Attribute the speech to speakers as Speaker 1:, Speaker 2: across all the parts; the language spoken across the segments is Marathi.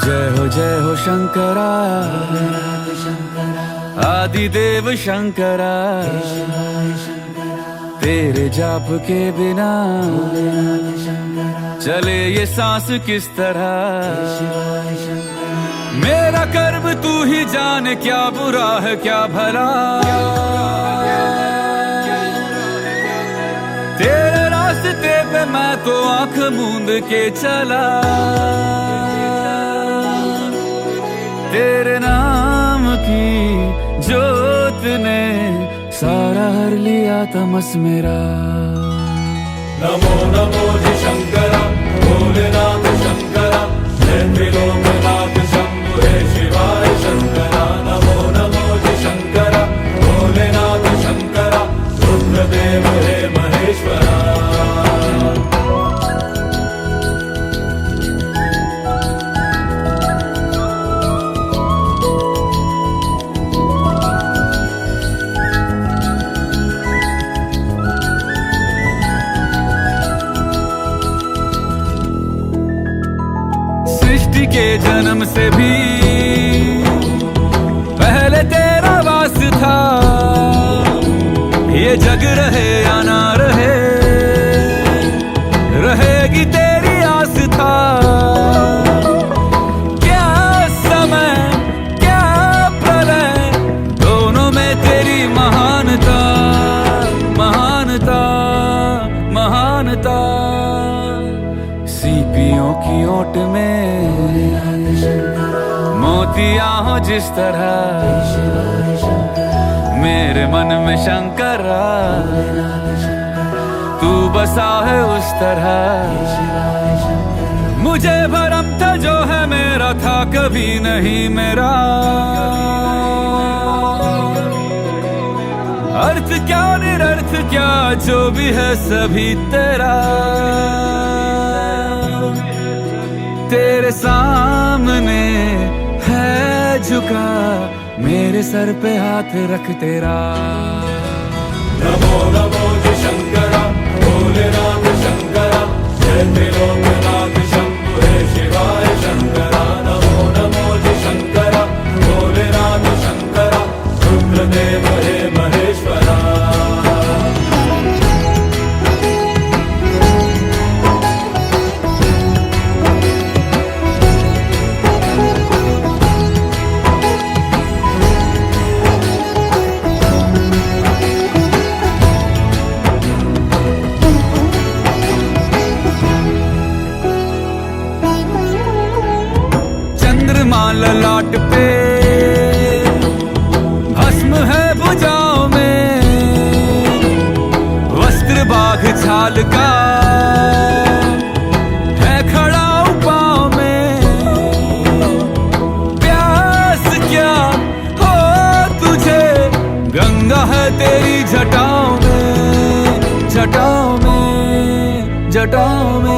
Speaker 1: जय हो शंकरा, आदिदेव शंकरा। तेरे जाप के बिना चले ये सांस किस तरह। मेरा कर्म तू ही जाने, क्या बुरा है क्या भला। तेरे रास्ते पे मैं तो आंख मूंद के चला। तेरे नाम की जोत ने सारा हर लिया तमस मेरा।
Speaker 2: नमो नमो जी शंकरा, भोलेनाथ शंकरा, जय त्रिलोकनाथ शंभु हे शिवाय शंकरा। नमो नमो जी शंकरा, भोलेनाथ शंकरा, रुद्रदेव हे महेश्वरा।
Speaker 1: सृष्टि के जन्म से भी पहले तेरा वास था। ये जग रहे या ना रहे, रहेगी तेरी आस था। क्या समय क्या प्रलय, दोनों में तेरी महानता महानता महानता। सीपियों की ओट में मोतियां हो जिस तरह, मेरे मन में शंकरा तू बसा है उस तरह। मुझे भरम था जो है मेरा था कभी नहीं मेरा। अर्थ क्या निरर्थ क्या जो भी है सभी तेरा। तेरे सामने है झुका, मेरे सर पे हाथ रख तेरा।
Speaker 2: नमो नमो जी शंकरा, भोलेनाथ शंकरा, जय त्रिलोकनाथ शंभु हे शिवाय शंकरा। नमो नमो जी शंकरा, भोलेनाथ शंकरा, रुद्रदेव हे महेश्वरा।
Speaker 1: ललाट पे भस्म है भुजाओं में, वस्त्र बाघ छाल का है खड़ा पाँव में। प्यास क्या हो तुझे, गंगा है तेरी जटाओं में जटाओं में जटाओं में।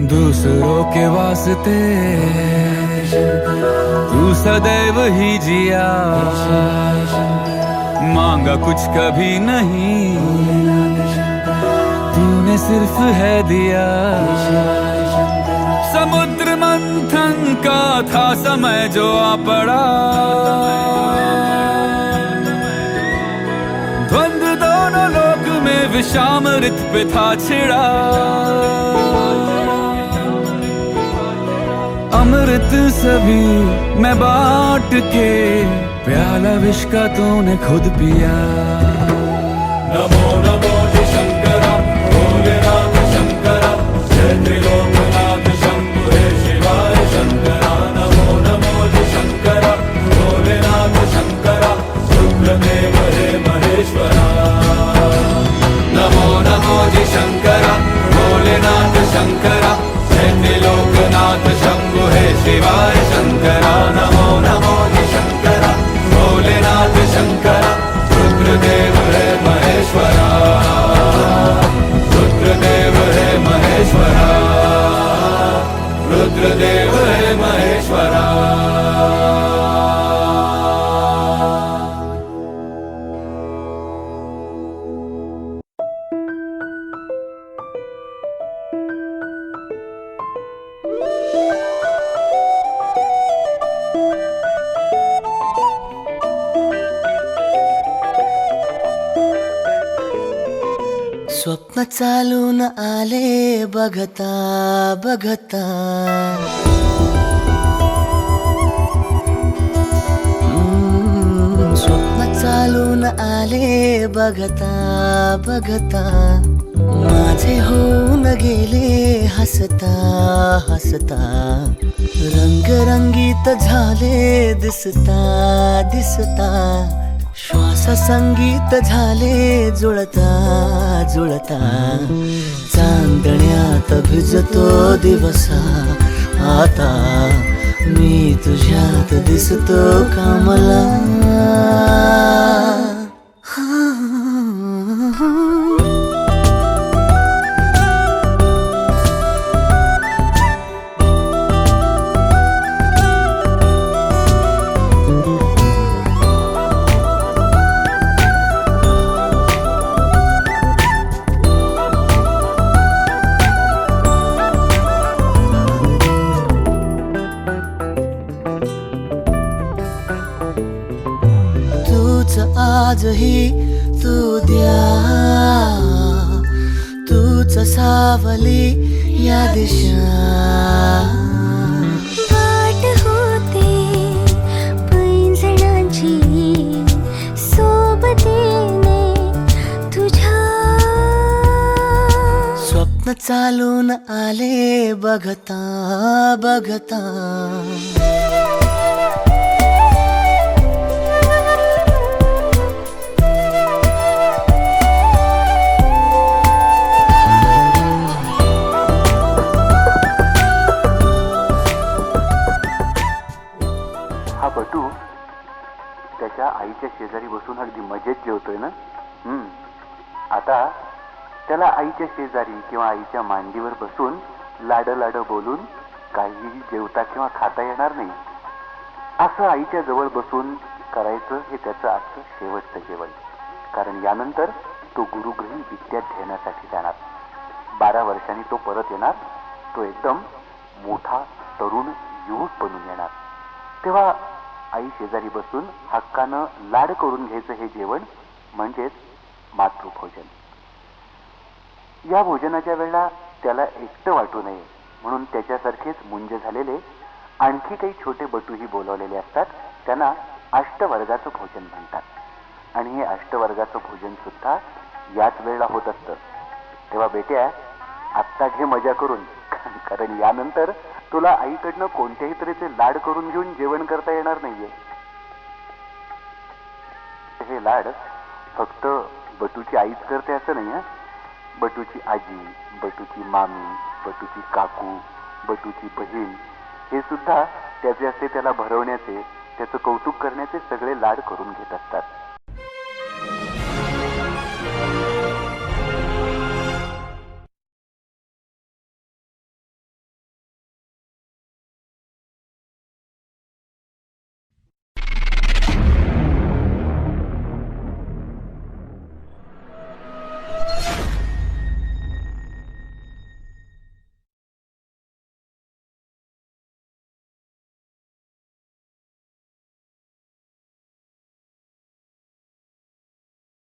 Speaker 1: दूसरों के वास्ते तू सदैव ही जिया, मांगा कुछ कभी नहीं, तूने सिर्फ है दिया। समुद्र मंथन का था समय जो आ पड़ा, द्वंद्व दोनों लोक में विषामृत पे था छिड़ा। अमृत सभी मैं बांट के, प्याला विष का तूने खुद पिया।
Speaker 2: नमो नमो जी शंकरा, भोलेनाथ शंकरा, जय त्रिलोकनाथ शंभु हे शिवाय शंकरा। नमो नमो जी शंकरा, भोलेनाथ शंकरा, रुद्रदेव हे महेश्वरा। नमो नमो जी शंकरा, भोलेनाथ शंकरा, जय त्रिलोकनाथ शंभु हे शिवाय शंकरा। नमो नमो जी शंकरा, भोलेनाथ शंकरा, रुद्रदेव हे महेश्वरा। रुद्रदेव हे महेश्वरा, रुद्रदेव हे महेश्वरा।
Speaker 3: स्वप्न चालून आले बघता बघता. स्वप्न चालून आले बघता बघता. माझे होऊन गेले हसता हसता. रंगरंगीत झाले दिसता दिसता. श्वास संगीत झाले जुळता जुळता. चांदण्यात भिजतो दिवसा आता. मी तुझ्यात दिसतो कामला. आजही तू द्या. तूच सावली या दिशा.
Speaker 4: वाट होते पैंजणांची सोबतीने तुझ्या.
Speaker 3: स्वप्न चालून आले बघता बघता.
Speaker 5: हा बटू त्याच्या आईच्या शेजारी बसून अगदी मजेत जेवतोय ना. आता त्याला आईच्या शेजारी किंवा आईच्या मांडीवर बसून लाड लाड बोलून काहीही जेवता किंवा खाता येणार नाही. असं आईच्या जवळ बसून करायचं हे त्याचं आजचं शेवटचं जेवण. कारण यानंतर तो गुरुगृही विद्या घेण्यासाठी जाणार. 12 वर्षांनी तो परत येणार. तो एकदम मोठा तरुण युवक बनून येणार. तेव्हा आई शेजारी बसून हक्कानं लाड करून घ्यायचं हे जेवण म्हणजेच मातृभोजन. या भोजनाच्या वेळेला त्याला एकटं वाटू नये म्हणून त्याच्यासारखेच मुंज झालेले आणखी काही छोटे बटूही बोलवलेले असतात. त्यांना अष्टवर्गाचं भोजन म्हणतात. आणि हे अष्टवर्गाचं भोजन सुद्धा याच वेळेला होत असतं. तेव्हा बेट्या आत्ता घे मजा करून. कारण यानंतर तुला आईकडनं कोणत्याही तऱ्हेचे लाड करून घेऊन जेवण करता येणार नाहीये. हे लाड फक्त बटूची आईच करते असं नाही हा. बटूची आजी, बटूची मामी, बटूची काकू, बटूची बहीण हे सुद्धा त्याचे असते त्याला भरवण्याचे, त्याचं कौतुक करण्याचे सगळे लाड करून घेत असतात.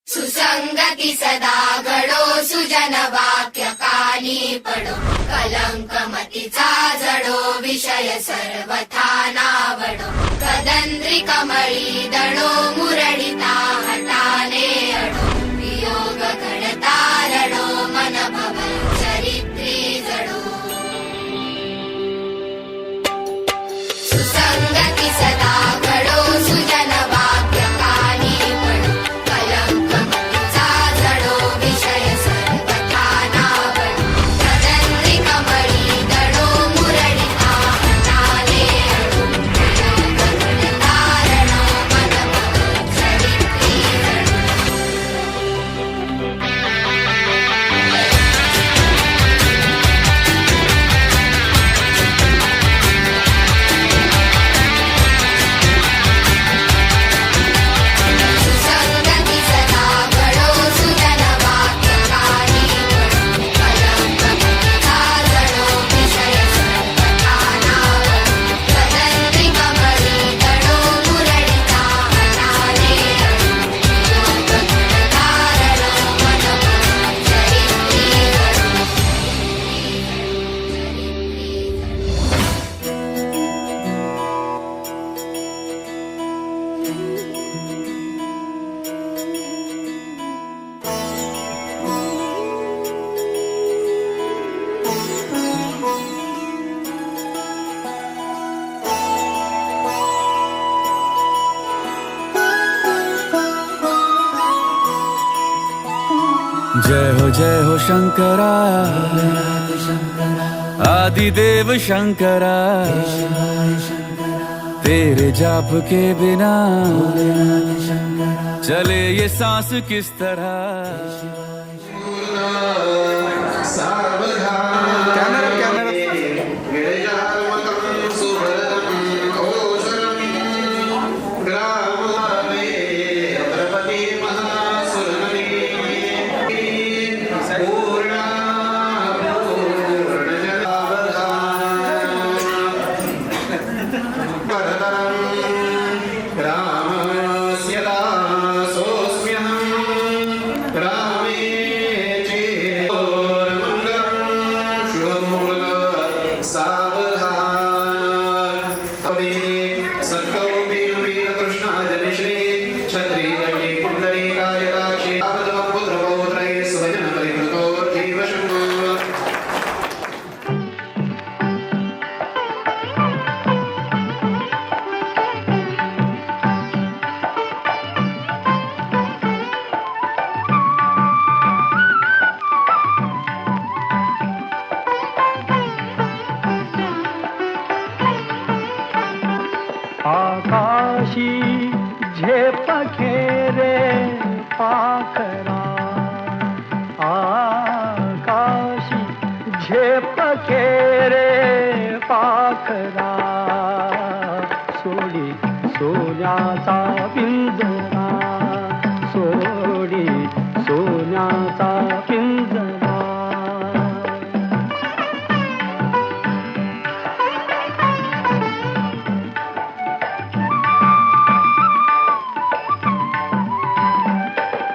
Speaker 6: सुसंगती सदा घडो सुजन वाक्य कानी पडो. कलंकमतीचा जडो विषय सर्वथा नावडो. कदंद्री कमळी दडो मुरडिता हटाने अडो. वियोग घडता रडो मन भवन चरित्री जडो. सुसंगती सदा घडो सुजन वाक्य कानी पडो. कलंकमतीचा जडो विषय सर्वथा नावडो. कदंद्री कमळी दडो मुरडिता हटाने अडो. वियोग घडता रडो मन भवन चरित्री
Speaker 1: जय हो शंकरा आदिदेव शंकरा तेरे जाप के बिना चले ये सांस किस तरह
Speaker 7: आकाशी झेप घेरे पाखरा आकाशी झेप घेरे पाखरा सोडी सोन्याचा पिंजरा सोडी सोन्याचा पिंजरा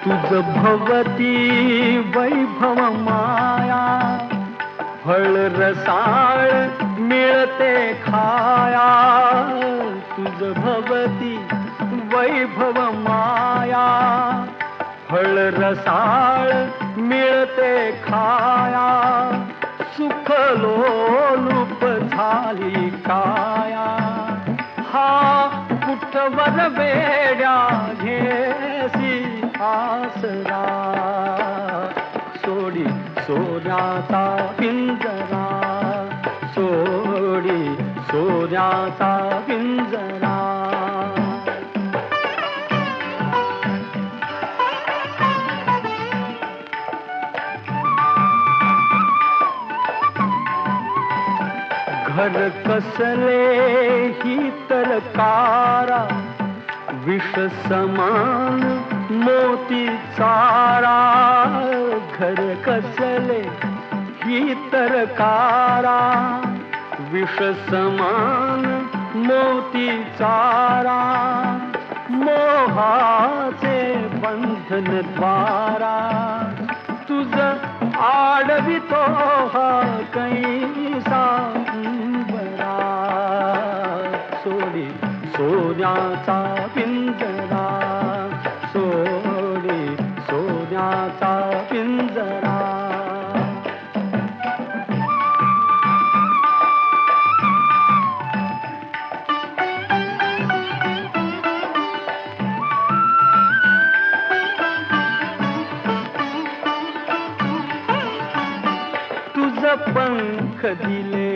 Speaker 7: तुझ भवती वैभव माया फळ रसाळ मिळते खाया तुझ भवती वैभव माया फळ रसाळ मिळते खाया सुख लोलूप झाली काया हा कुठवर वेड्या घेसी आसरा सोडी सोन्याचा पिंजरा सोडी सोन्याचा पिंजरा घर कसले ही तरकारा विष समान मोती चारा घर कसले ही तरकारा विष समान मोती चारा मोहाचे बंधन द्वारा तुझ आडवितो हा कैसा बरा सोडी सोन्याचा पिंजरा सोडी सोन्याचा पिंजरा तुझ पंख दिले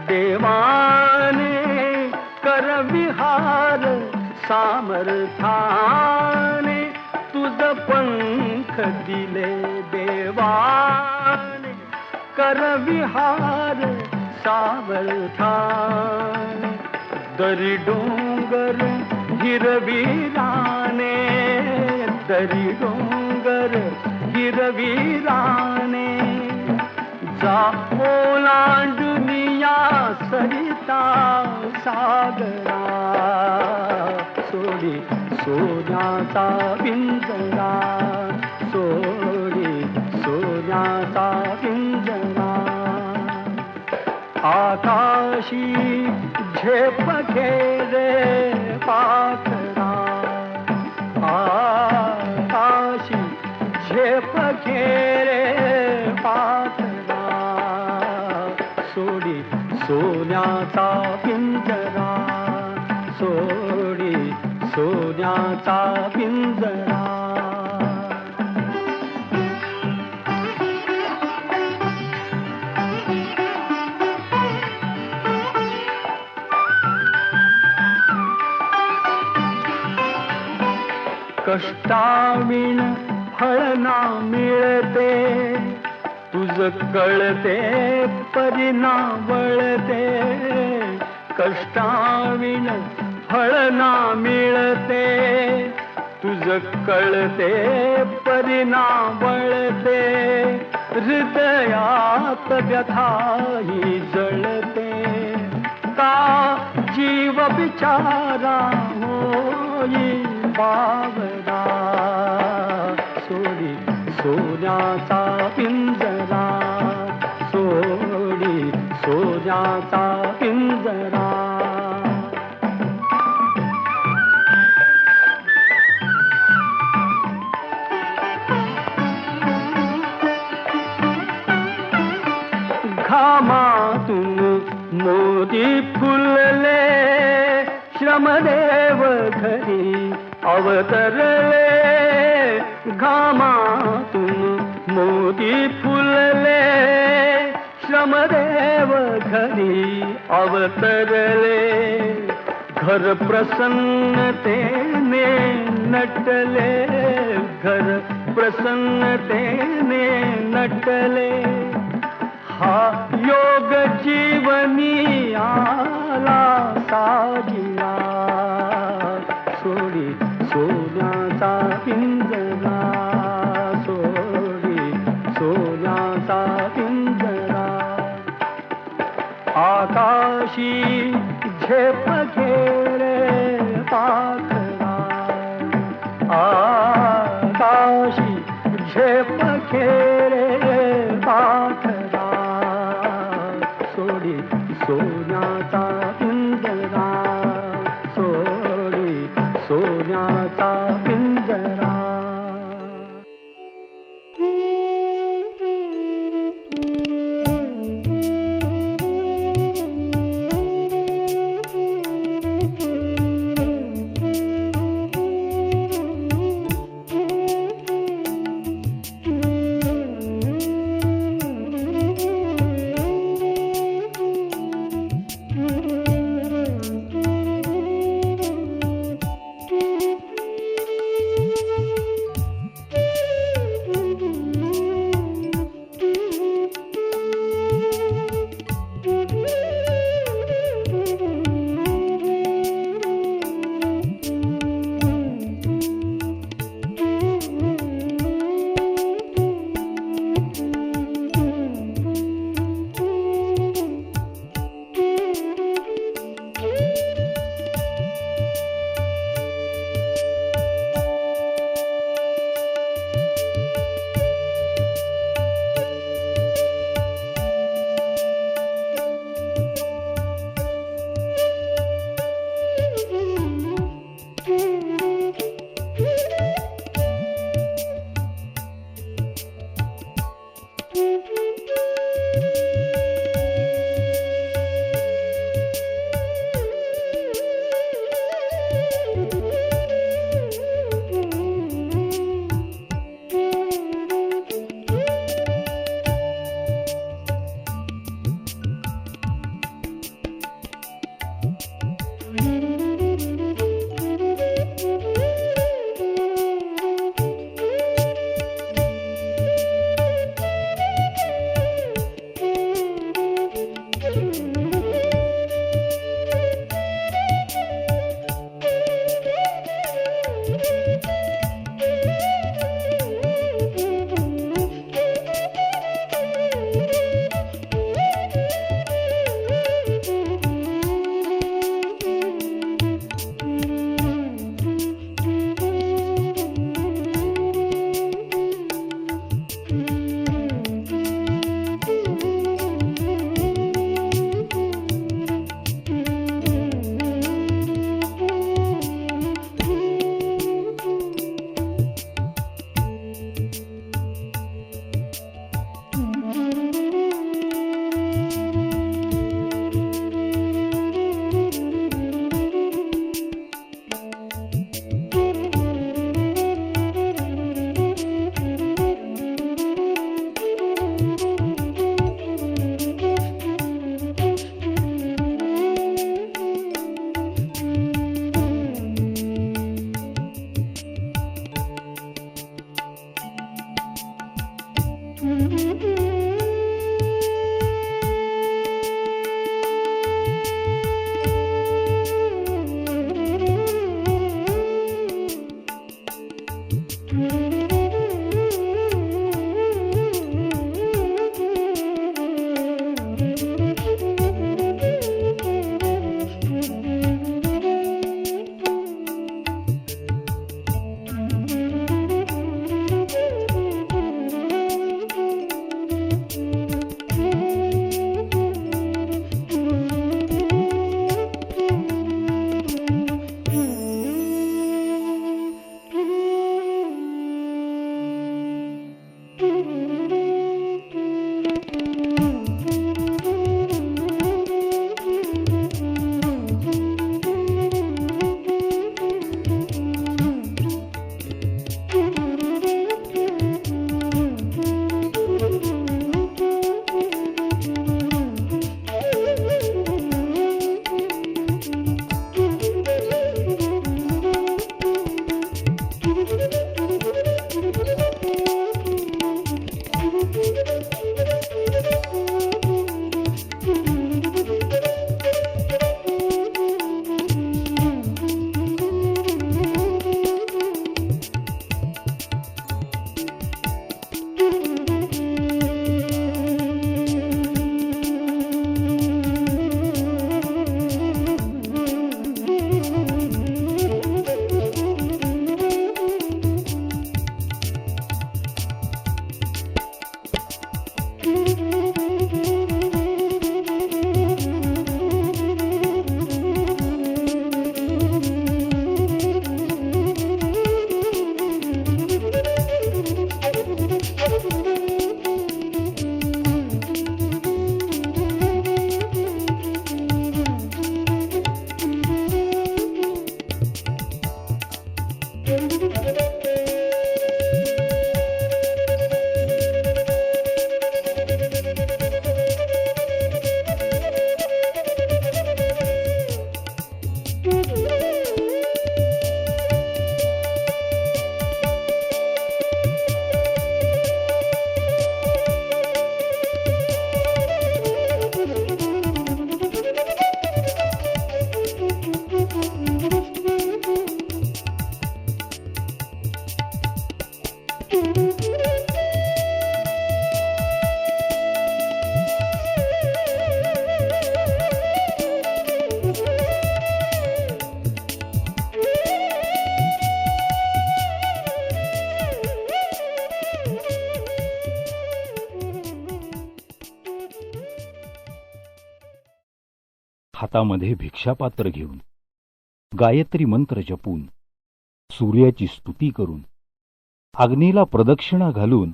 Speaker 7: देवाने कर विहार सामर्थाने तुझ पंख दिले देवाने कर विहार सामर्थाने दरी डोंगर हिरवीराने दरी डोंगर हिरवीराने जा ओलांडुनिया सरिता सागरा सोडी सोन्याचा पिंजरा सोडी सोन्याचा पिंजरा आकाशी झेप घेरे पाखरा आकाशी झेप घेरे पाखरा सोडी सोन्याचा पिंजरा सोडी सोन्याचा पिंजरा कष्टाविण फळ ना मिळते, तुझ कळते परिणा वळते. कष्टाविण फळ ना मिळते, तुझ कळते परिणा वळते. हृदयात व्यथाही जळते, का जीव बिचारा होई बावरा. सोडी सोन्याचा पिंजरा, सोडी सोन्याचा पिंजरा. घामातून मोती फुलले, श्रमदेव घरी अवतरले. घामातून मोती फुलले, श्रमदेव घरी अवतरले. घर प्रसन्नतेने नटले, घर प्रसन्नतेने नटले. हा योग जीवनी आला साजिला, सोडी सोन्याचा पिंजरा, सोडी सोन्याचा पिंजरा. आकाशी झेप घेरे पाखरा, आकाशी झेप घेरे पाखरा. सोडी सोन्याचा पिंजरा, सोडी सोन्याचा पिंजरा.
Speaker 8: हातामध्ये भिक्षापात्र घेऊन गायत्री मंत्र जपून सूर्याची स्तुती करून अग्नीला प्रदक्षिणा घालून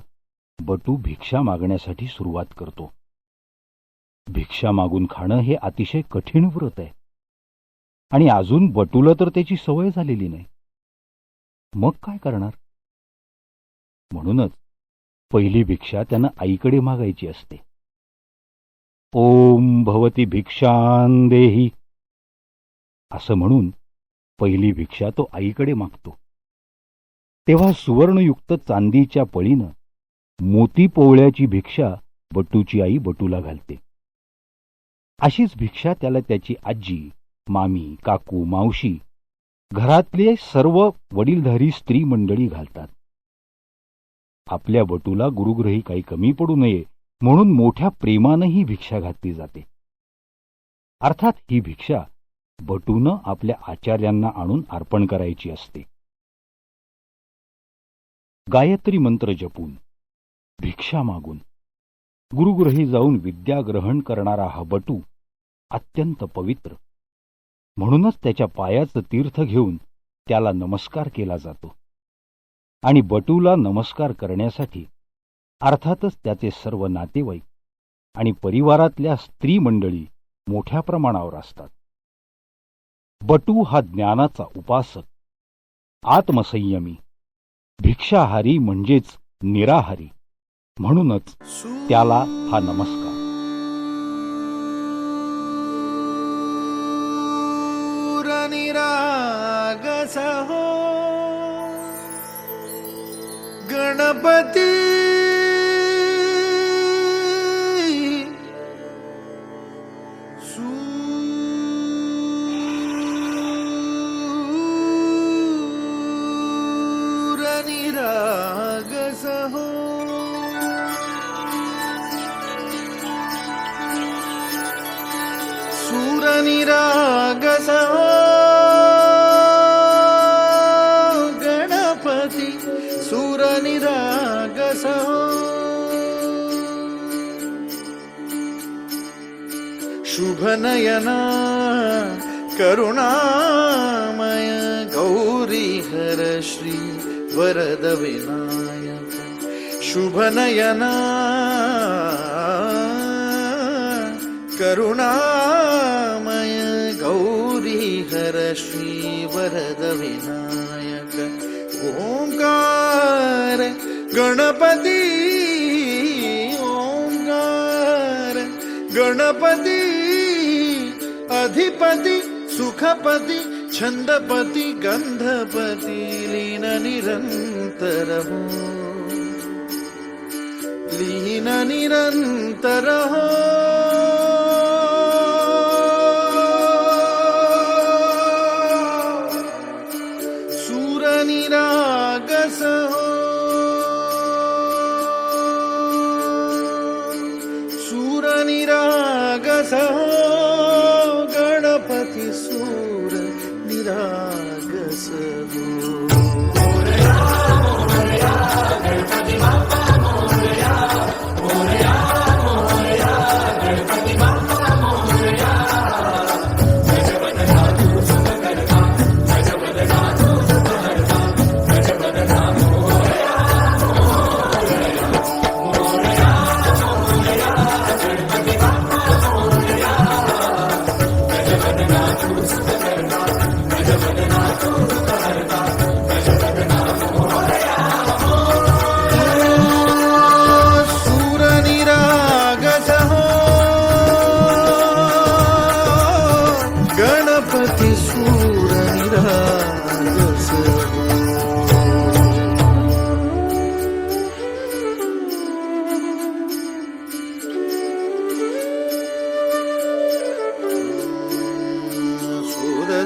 Speaker 8: बटू भिक्षा मागण्यासाठी सुरुवात करतो. भिक्षा मागून खाणं हे अतिशय कठीण व्रत आहे आणि अजून बटूला तर त्याची सवय झालेली नाही. मग काय करणार? म्हणूनच पहिली भिक्षा त्यानं आईकडे मागायची असते. ओम भवती भिक्षां देही असं म्हणून पहिली भिक्षा तो आईकडे मागतो. तेव्हा सुवर्णयुक्त चांदीच्या पळीनं मोती पोवळ्याची भिक्षा बटूची आई बटूला घालते. अशीच भिक्षा त्याला त्याची आजी, मामी, काकू, मावशी, घरातले सर्व वडीलधारी स्त्री मंडळी घालतात. आपल्या बटूला गुरुग्रही काही कमी पडू नये म्हणून मोठ्या प्रेमानं ही भिक्षा घातली जाते. अर्थात ही भिक्षा बटूनं आपल्या आचार्यांना आणून अर्पण करायची असते. गायत्री मंत्र जपून भिक्षा मागून गुरुग्रही जाऊन विद्या ग्रहण करणारा हा बटू अत्यंत पवित्र. म्हणूनच त्याच्या पायाचं तीर्थ घेऊन त्याला नमस्कार केला जातो. आणि बटूला नमस्कार करण्यासाठी अर्थातच त्याचे सर्व नातेवाईक आणि परिवारातल्या स्त्री मंडळी मोठ्या प्रमाणावर असतात. बटू हा ज्ञानाचा उपासक, आत्मसंयमी, भिक्षाहारी म्हणजेच निराहारी. म्हणूनच त्याला हा नमस्कार.
Speaker 3: निरागस हो गणपती सूर निरागस हो सूर निरागस हो सूर निरागस हो शुभ नयना करुणामय गौरी हर श्री वरद विनायक शुभ नयना करुणामय गौरी हर श्री वरद विनायक ओंकार गणपती ओंकार गणपती अधिपती सुखपती छंदपती गंधपती लीन निरंतर हो लीन निरंतर हो सूर निरागस हो सूर निरागस हो गणपती सूर निरागस हो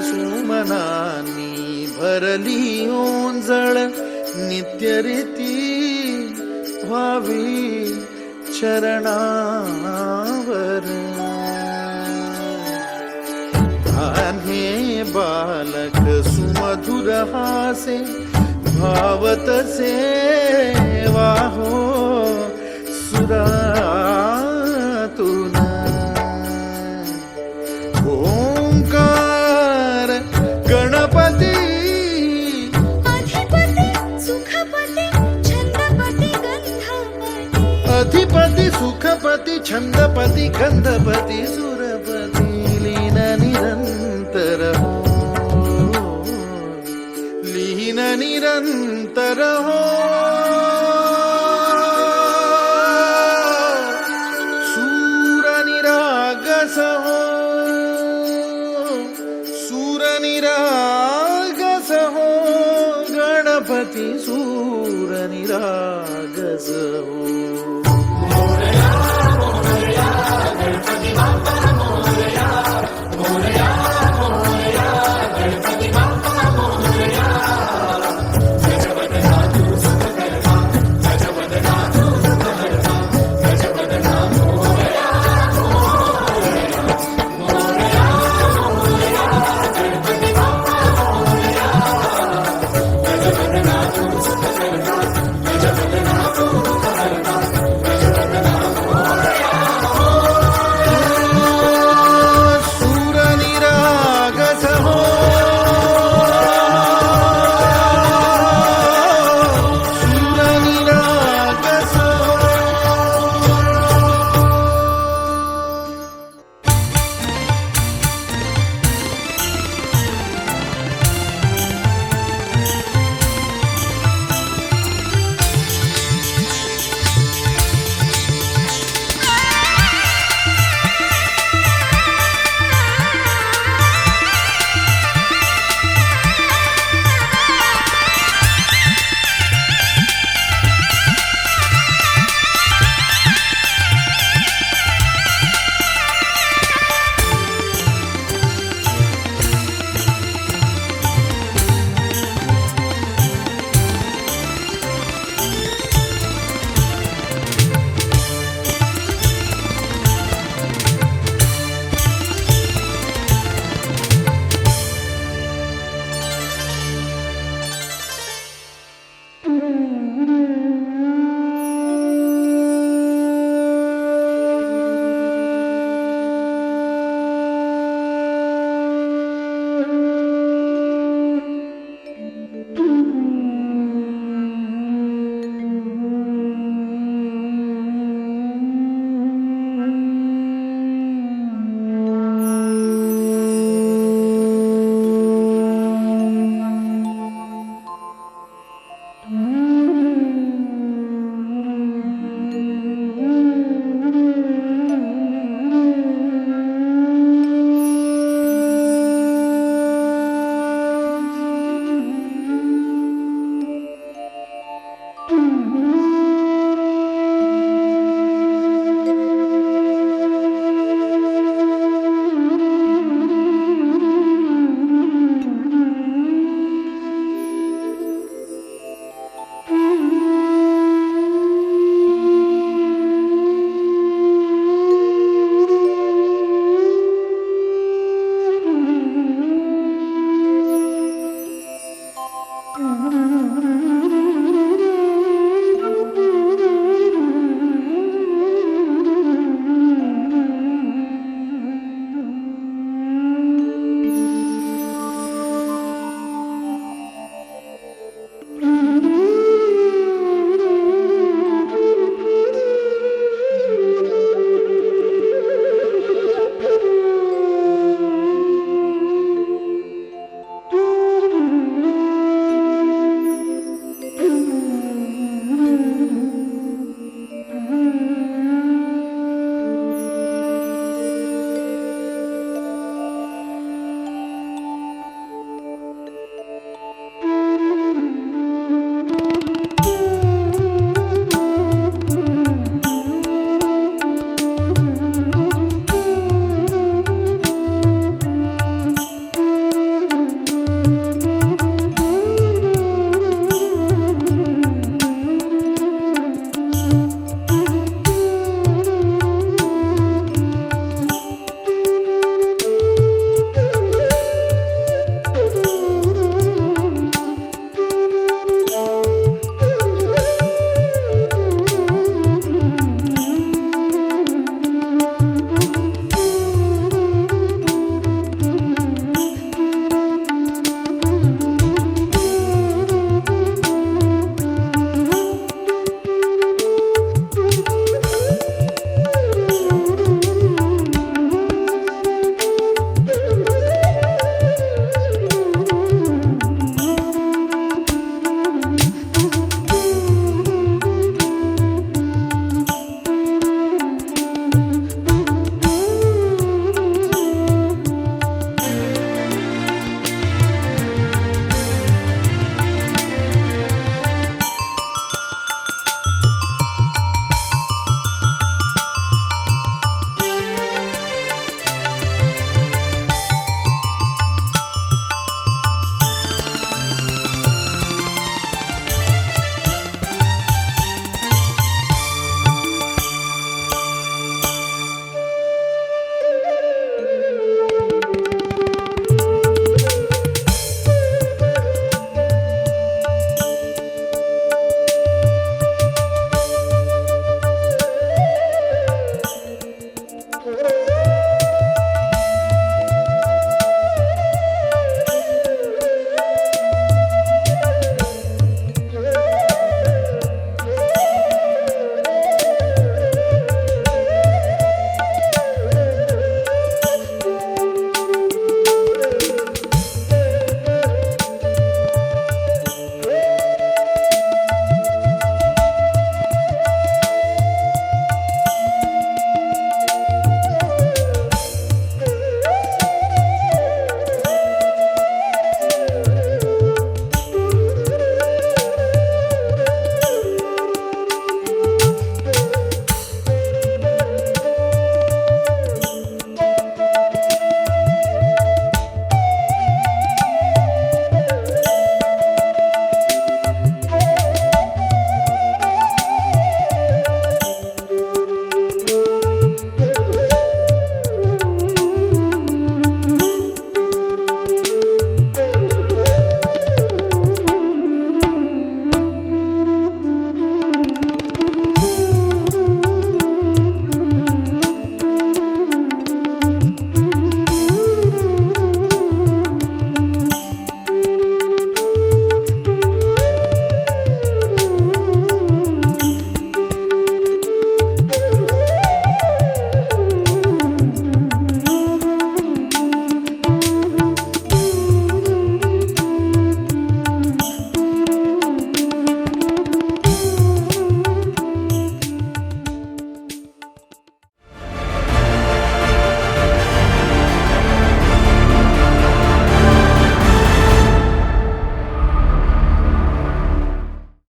Speaker 3: सुमनानी भरली ओंजळ नित्य रीती व्हावी चरणावर आन्हे बालक सुमधुर हासे भावत सेवा हो सुरातून छंदपती खंदपती सुरपती लीन निरंतर हो लीन निरंतर हो सूर निरागस हो सूर निरागस हो गणपती सूर निरागस हो
Speaker 2: गणपती बाप्पा